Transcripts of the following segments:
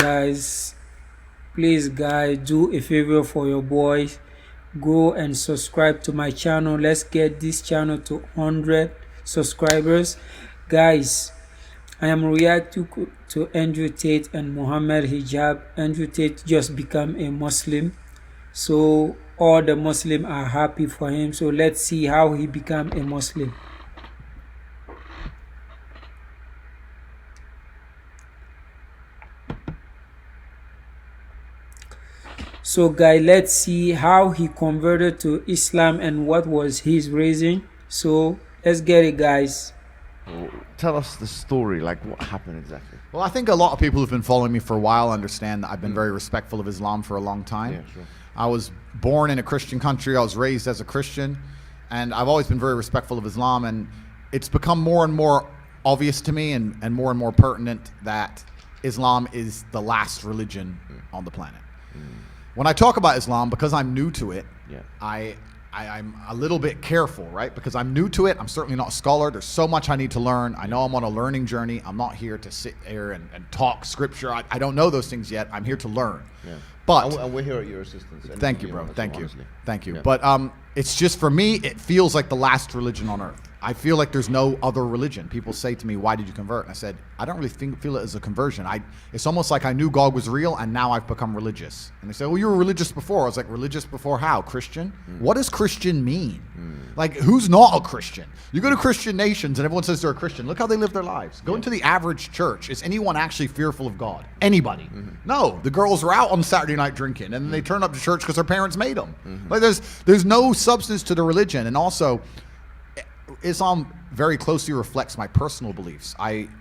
Guys, please guys, do a favor for your boys. Go and subscribe to my channel. Let's get this channel to 100 subscribers. Guys, I am reacting to Andrew Tate and Muhammad Hijab. Andrew Tate just become a Muslim, so all the Muslims are happy for him. So let's see how he become a Muslim. So guys, let's see how he converted to Islam and what was his reason. So let's get it, guys. Tell us the story, like what happened exactly. Well, I think a lot of people who've been following me for a while understand that I've been very respectful of Islam for a long time. Yeah, sure. I was born in a Christian country. I was raised as a Christian, and I've always been very respectful of Islam. And it's become more and more obvious to me and more pertinent that Islam is the last religion on the planet. When I talk about Islam, because I'm new to it, Yeah. I'm a little bit careful, right? Because I'm new to it. I'm certainly not a scholar. There's so much I need to learn. I know I'm on a learning journey. I'm not here to sit here and talk scripture. I don't know those things yet. I'm here to learn. Yeah. But And we're here at your assistance. thank you, bro. Thank you. Honestly. Thank you. Yeah. But it's just, for me, it feels like the last religion on earth. I feel like there's no other religion. People say to me, why did you convert? And I said, I don't really feel it as a conversion. It's almost like I knew God was real and now I've become religious. And they say, well, you were religious before. I was like, religious before how? Christian? What does Christian mean? Like, who's not a Christian? You go to Christian nations and everyone says they're a Christian. Look how they live their lives. Go into the average church. Is anyone actually fearful of God? Anybody? No. The girls are out on Saturday night drinking and then they turn up to church because their parents made them. Like, there's no substance to the religion. And also, Islam very closely reflects my personal beliefs.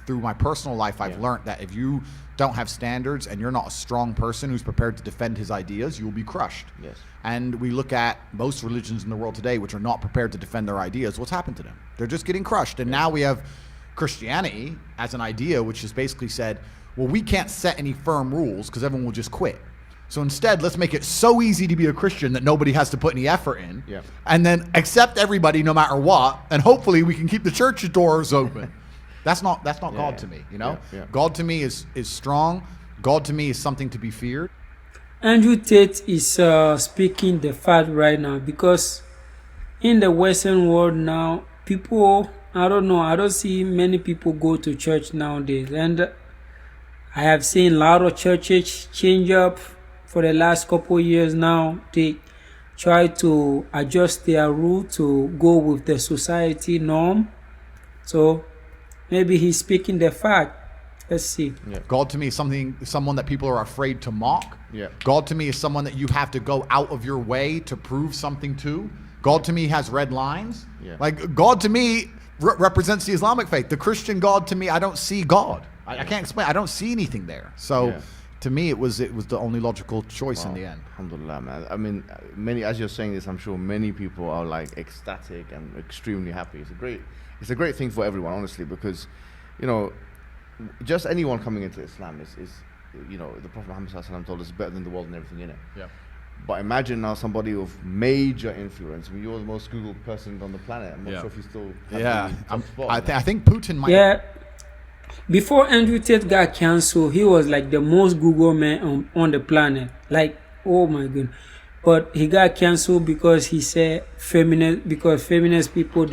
Through my personal life, I've learned that if you don't have standards and you're not a strong person who's prepared to defend his ideas, you will be crushed. Yes. And we look at most religions in the world today which are not prepared to defend their ideas. What's happened to them? They're just getting crushed. And now we have Christianity as an idea which has basically said, well, we can't set any firm rules because everyone will just quit. So instead, let's make it so easy to be a Christian that nobody has to put any effort in. Yeah. And then accept everybody no matter what, and hopefully we can keep the church doors open. That's not God to me, you know? Yeah. God to me is strong. God to me is something to be feared. Andrew Tate is speaking the fact right now, because in the Western world now, people, I don't know, I don't see many people go to church nowadays. And I have seen a lot of churches change up for the last couple years now. They try to adjust their rule to go with the society norm. So maybe he's speaking the fact. Let's see. Yeah. God to me is someone that people are afraid to mock. Yeah. God to me is someone that you have to go out of your way to prove something to. God to me has red lines. Yeah. Like, God to me represents the Islamic faith. The Christian God to me, I don't see God. I can't explain. I don't see anything there. So to me, it was the only logical choice in the end. Alhamdulillah, man. I mean, as you're saying this, I'm sure many people are like ecstatic and extremely happy. It's a great thing for everyone, honestly, because, you know, just anyone coming into Islam is you know, the Prophet Muhammad ﷺ told us, better than the world and everything in it. Yeah. But imagine now somebody of major influence. I mean, you're the most Googled person on the planet. I'm not sure if you still have the top spot. I think Putin might. Yeah. Before Andrew Tate got cancelled, he was like the most Google man on the planet. Like, oh my goodness. But he got cancelled because he said feminist people,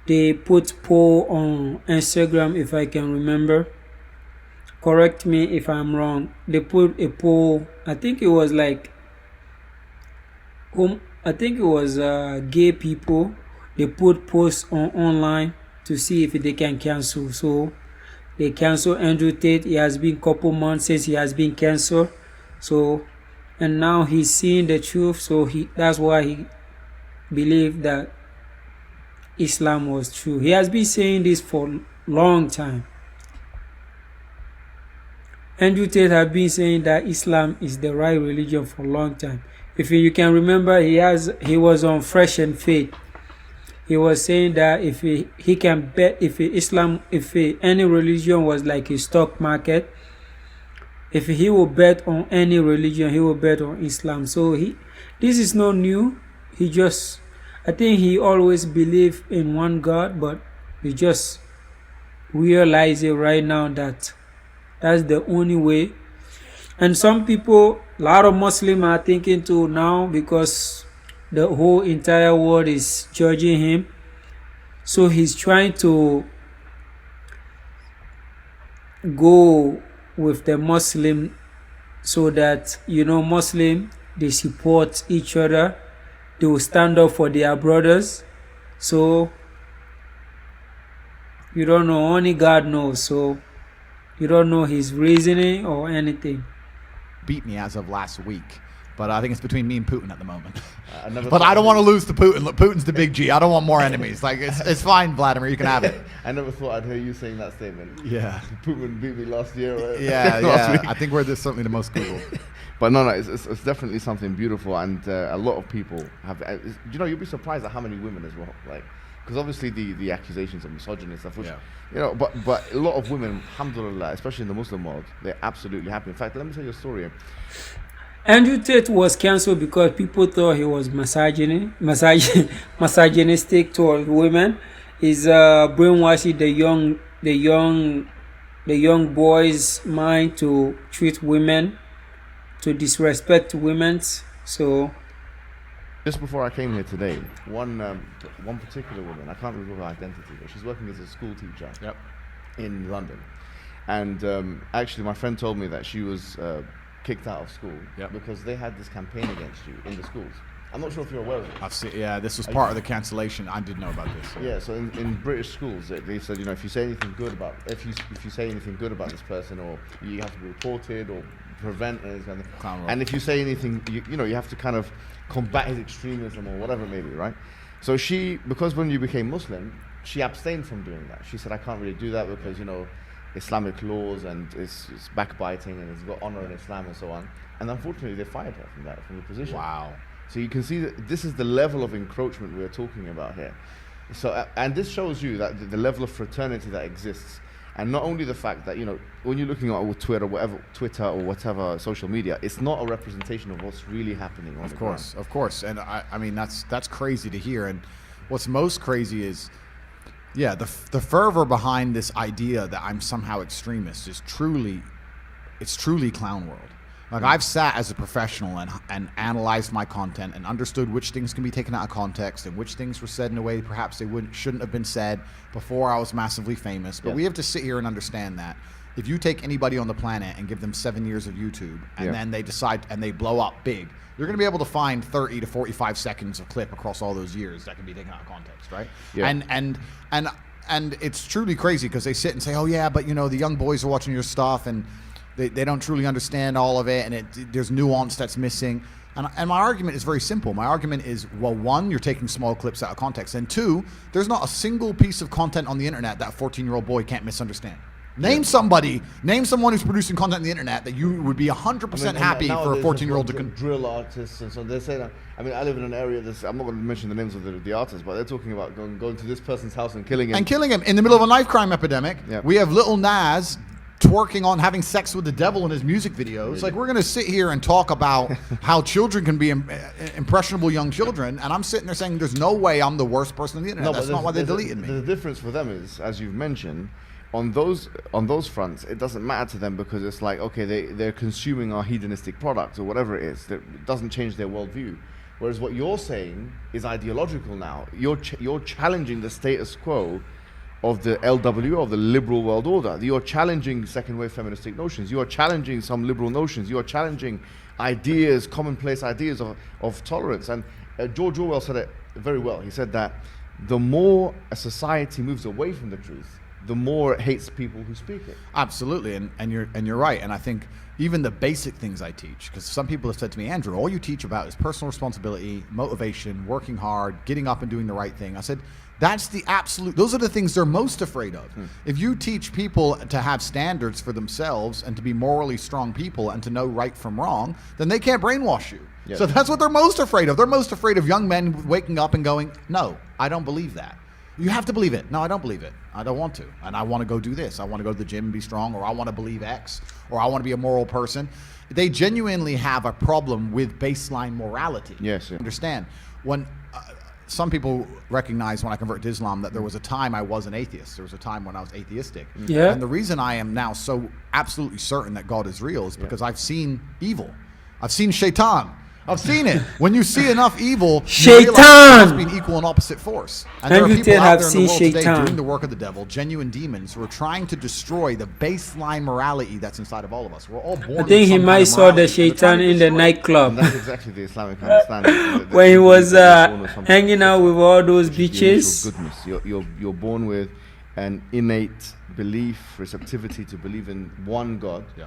they put poll on Instagram, if I can remember. Correct me if I'm wrong. They put a poll, I think it was like, gay people. They put posts online to see if they can cancel. So they cancel Andrew Tate. It has been a couple months since he has been cancelled. So, and now he's seeing the truth. So that's why he believed that Islam was true. He has been saying this for a long time. Andrew Tate has been saying that Islam is the right religion for a long time. If you can remember, he was on Fresh and Faith. He was saying that if he can bet, if any religion was like a stock market, if he will bet on any religion, he will bet on Islam. So this is not new. I think he always believed in one God, but he just realize it right now that That's the only way. And some people, a lot of Muslims are thinking too now, because the whole entire world is judging him. So he's trying to go with the Muslim, so that, Muslim, they support each other. They will stand up for their brothers. So you don't know, only God knows. So you don't know his reasoning or anything. Beat me as of last week, but I think it's between me and Putin at the moment. But I don't want to lose to Putin. Look, Putin's the big G. I don't want more enemies. Like it's fine, Vladimir. You can have it. I never thought I'd hear you saying that statement. Yeah. Putin beat me last year. Right? Yeah, Last week. I think we're certainly the most Googled. But no, it's definitely something beautiful, and a lot of people have. You'll be surprised at how many women as well. Like, because obviously the accusations of misogyny and stuff, which, but a lot of women, alhamdulillah, especially in the Muslim world, they're absolutely happy. In fact, let me tell you a story. Andrew Tate was cancelled because people thought he was misogynistic toward women. He's brainwashing the young boys' mind to treat women, to disrespect women. So Just before I came here today, one particular woman, I can't remember her identity, but she's working as a school teacher in London. And actually, my friend told me that she was kicked out of school because they had this campaign against you in the schools. I'm not sure if you're aware of it. I've seen, this was part of the cancellation. I did know about this. Yeah, so in British schools, they said, if you say anything good about if you say anything good about this person, or you have to be reported or prevent anything. And if you say anything, you have to kind of combat his extremism or whatever it may be, right? So because when you became Muslim, she abstained from doing that. She said, I can't really do that because, Islamic laws, and it's backbiting, and it's got honor in Islam and so on. And unfortunately, they fired her from the position. Wow. So you can see that this is the level of encroachment we're talking about here. So, and this shows you that the level of fraternity that exists, and not only the fact that when you're looking at Twitter or whatever social media, it's not a representation of what's really happening on the ground. Of course, and I mean that's crazy to hear. And what's most crazy is, the fervor behind this idea that I'm somehow extremist is truly clown world. Like, I've sat as a professional and analyzed my content and understood which things can be taken out of context and which things were said in a way perhaps they shouldn't have been said before I was massively famous. But we have to sit here and understand that if you take anybody on the planet and give them 7 years of YouTube and then they decide and they blow up big, you're going to be able to find 30 to 45 seconds of clip across all those years that can be taken out of context, right? Yeah. And it's truly crazy because they sit and say, oh yeah, but the young boys are watching your stuff and they don't truly understand all of it, and there's nuance that's missing. And my argument is very simple. My argument is, well, one, you're taking small clips out of context, and two, there's not a single piece of content on the internet that a 14-year-old boy can't misunderstand. Name someone who's producing content on the internet that you would be 100% happy for a 14-year-old to drill artists, and so they say that. I mean, I live in an area I'm not going to mention the names of the artists, but they're talking about going to this person's house and killing him. And killing him in the middle of a knife crime epidemic. Yeah. We have Lil Nas twerking on having sex with the devil in his music videos. Really? Like, we're going to sit here and talk about how children can be impressionable young children, and I'm sitting there saying there's no way I'm the worst person on the internet. That's not why they deleted me. The difference for them is, as you've mentioned, on those fronts, it doesn't matter to them because it's like, okay, they're consuming our hedonistic products or whatever it is. That doesn't change their worldview. Whereas what you're saying is ideological now. You're challenging the status quo of the LW, of the liberal world order. You're challenging second-wave feministic notions. You are challenging some liberal notions. You are challenging ideas, commonplace ideas of tolerance. And George Orwell said it very well. He said that the more a society moves away from the truth, the more it hates people who speak it. Absolutely, and you're right. And I think even the basic things I teach, because some people have said to me, Andrew, all you teach about is personal responsibility, motivation, working hard, getting up and doing the right thing. I said, those are the things they're most afraid of. If you teach people to have standards for themselves and to be morally strong people and to know right from wrong, then they can't brainwash you. Yes. So that's what they're most afraid of. They're most afraid of young men waking up and going, no, I don't believe that. You have to believe it. No, I don't believe it. I don't want to. And I want to go do this. I want to go to the gym and be strong, or I want to believe X, or I want to be a moral person. They genuinely have a problem with baseline morality. Yes. Yeah. Understand? some people recognize when I converted to Islam that there was a time I was an atheist. There was a time when I was atheistic. Yeah. And the reason I am now so absolutely certain that God is real is because I've seen evil. I've seen shaitan. I've seen it. When you see enough evil, you realize there must be an equal and opposite force. And there are people out there in the world today doing the work of the devil, genuine demons who are trying to destroy the baseline morality that's inside of all of us. We're all born. I think he might saw the shaitan in the nightclub. That's exactly the Islamic understanding. When he was hanging out with all those bitches. Goodness. You're born with an innate belief, receptivity to believe in one God. Yeah.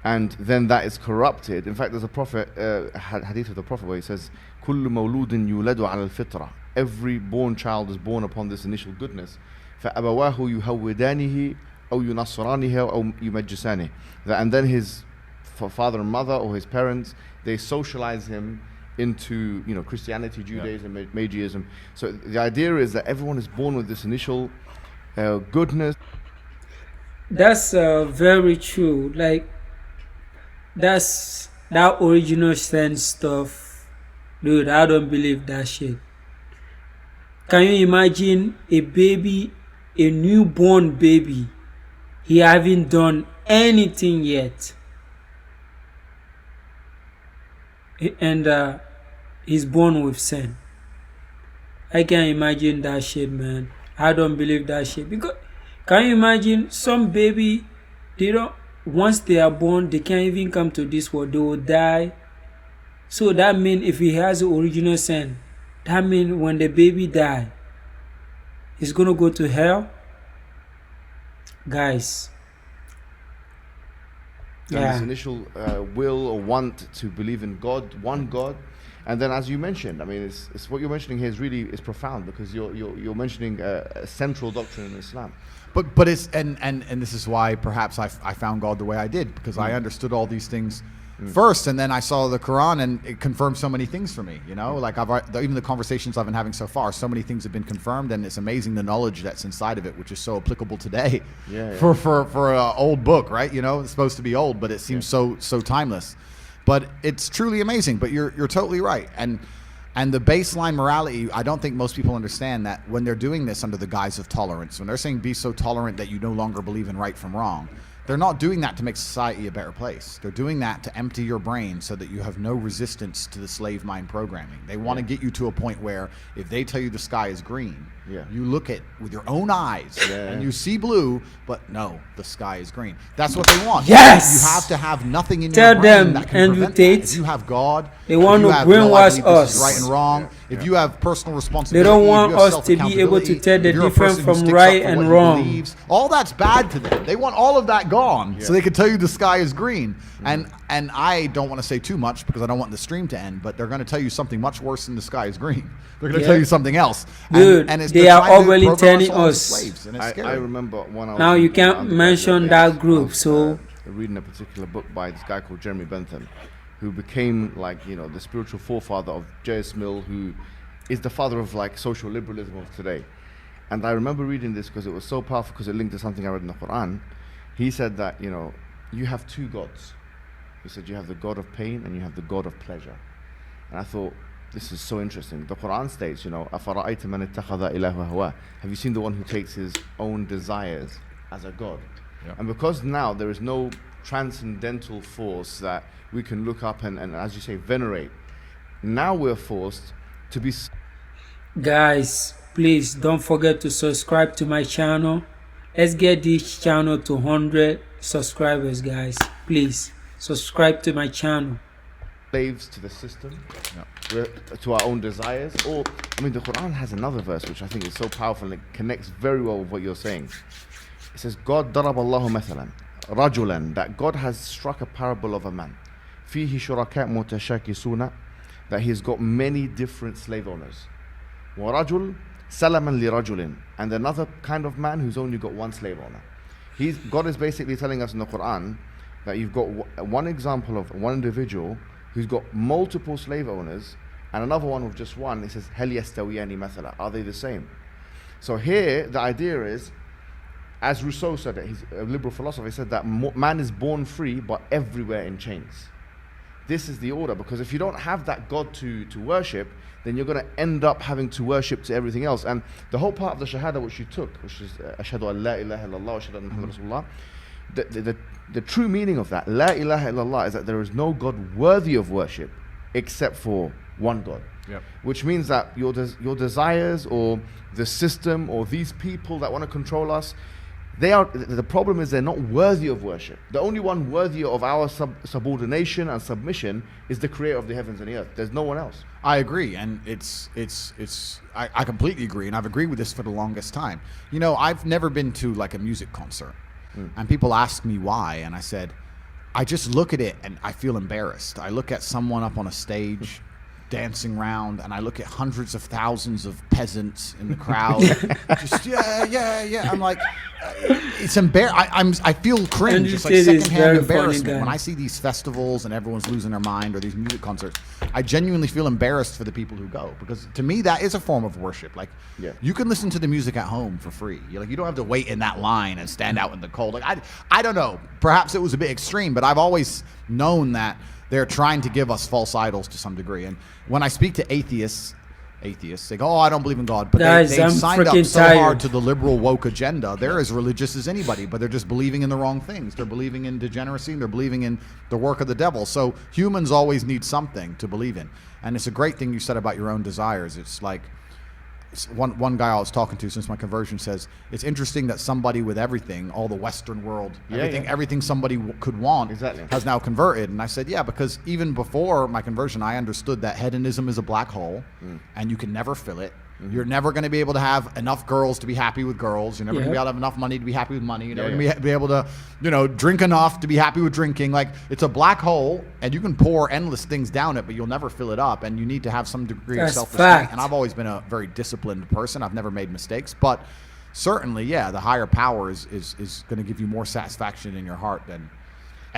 And then that is corrupted. In fact, there's a prophet, hadith of the prophet where he says, كُلُّ مَوْلُودٍ يُولَدُ عَلَى الْفِطْرَةِ. Every born child is born upon this initial goodness. فَأَبَوَاهُ يُهَوِّدَانِهِ أَوْ يُنَصِّرَانِهِ أَوْ يُمَجِّسَانِهِ. And then his father and mother or his parents, they socialize him into Christianity, Judaism, Magiism. So the idea is that everyone is born with this initial goodness. That's very true. Like, that's that original sin stuff, dude. I don't believe that shit. Can you imagine a baby, a newborn baby? He haven't done anything yet, and he's born with sin. I can't imagine that shit, man. I don't believe that shit. Because can you imagine some baby? They don't. Once they are born, they can't even come to this world. They will die. So that means if he has the original sin, that means when the baby die, he's gonna go to hell. Guys. And this initial will or want to believe in God, one God. And then, as you mentioned, I mean, it's what you're mentioning here is profound, because you're mentioning a central doctrine in Islam. But it's and this is why perhaps I found God the way I did, because I understood all these things first, and then I saw the Quran and it confirmed so many things for me. Like even the conversations I've been having so far, so many things have been confirmed, and it's amazing the knowledge that's inside of it, which is so applicable today. For an old book, right? It's supposed to be old, but it seems so timeless. But it's truly amazing. But you're totally right. And the baseline morality, I don't think most people understand that when they're doing this under the guise of tolerance, when they're saying be so tolerant that you no longer believe in right from wrong, they're not doing that to make society a better place. They're doing that to empty your brain so that you have no resistance to the slave mind programming. They want to get you to a point where if they tell you the sky is green, you look at with your own eyes and you see blue, but no, the sky is green. That's what they want. Yes! You have to have nothing in Tell your brain them, that can Andrew prevent Tate, that. If you have God, they want to brainwash us. This is right and wrong. If you have personal They responsibility, don't want if you have us to be able to tell the if you're a difference person who from sticks right up for and what he wrong. believes, all that's bad to them. They want all of that gone so they can tell you the sky is green. And I don't want to say too much because I don't want the stream to end, but they're going to tell you something much worse than the sky is green. They're going to tell you something else. Dude, and they are already telling us. I remember when I was Now you can't mention that group, so reading a particular book by this guy called Jeremy Bentham, who became the spiritual forefather of J.S. Mill, who is the father of social liberalism of today. And I remember reading this because it was so powerful, because it linked to something I read in the Quran. He said that you have two gods. He said you have the God of pain and you have the God of pleasure. And I thought, this is so interesting. The Quran states, أَفَرَأَيْتَ مَنِ اتَّخَذَ إِلَهُ هَوَاهُ. Have you seen the one who takes his own desires as a God? Yeah. And because now there is no transcendental force that we can look up and, as you say, venerate, now we're forced to be... Guys, please don't forget to subscribe to my channel. Let's get this channel to 100 subscribers, guys. Please subscribe to my channel. Slaves to the system, to our own desires. Or, the Quran has another verse which I think is so powerful and it connects very well with what you're saying. It says, God ضرب الله مثلا رجلا, that God has struck a parable of a man. فيه شركاء متشاكسون, that he's got many different slave owners. ورجل سلما لرجل, and another kind of man who's only got one slave owner. God is basically telling us in the Quran that you've got one example of one individual who's got multiple slave owners and another one with just one. It says, هل يستويان مثلا, are they the same? So here the idea is, as Rousseau said it, he's a liberal philosopher, he said that man is born free but everywhere in chains. this is the order, because if you don't have that God to worship, then you're going to end up having to worship to everything else. And the whole part of the shahada which you took, which is ashhadu an la ilaha illallah wa ashhadu anna Muhammadan Rasulullah, the true meaning of that, la ilaha illallah, is that there is no God worthy of worship except for one God. Yep. Which means that your desires or the system or these people that want to control us, the problem is they're not worthy of worship. The only one worthy of our subordination and submission is the creator of the heavens and the earth. There's no one else. I agree, and I completely agree, and I've agreed with this for the longest time. You know, I've never been to like a music concert, and people ask me why, and I said, I just look at it and I feel embarrassed. I look at someone up on a stage dancing around, and I look at hundreds of thousands of peasants in the crowd. Just yeah. I'm like, it's I feel cringe. It's like secondhand embarrassment when I see these festivals and everyone's losing their mind, or these music concerts. I genuinely feel embarrassed for the people who go, because to me that is a form of worship. Like, you can listen to the music at home for free. You don't have to wait in that line and stand out in the cold. Like, I don't know. Perhaps it was a bit extreme, but I've always known that they're trying to give us false idols to some degree. And when I speak to atheists, they go, I don't believe in God. But they've signed up so hard to the liberal woke agenda. They're as religious as anybody, but they're just believing in the wrong things. They're believing in degeneracy, and they're believing in the work of the devil. So humans always need something to believe in. And it's a great thing you said about your own desires. It's like, one guy I was talking to since my conversion says, it's interesting that somebody with everything, all the Western world, everything somebody could want, has now converted. And I said, yeah, because even before my conversion, I understood that hedonism is a black hole, and you can never fill it. You're never going to be able to have enough girls to be happy with girls. You're never going to be able to have enough money to be happy with money. You're never going to be able to, drink enough to be happy with drinking. Like, it's a black hole, and you can pour endless things down it, but you'll never fill it up. And you need to have some degree of self-respect. And I've always been a very disciplined person. I've never made mistakes, but certainly, the higher power is going to give you more satisfaction in your heart than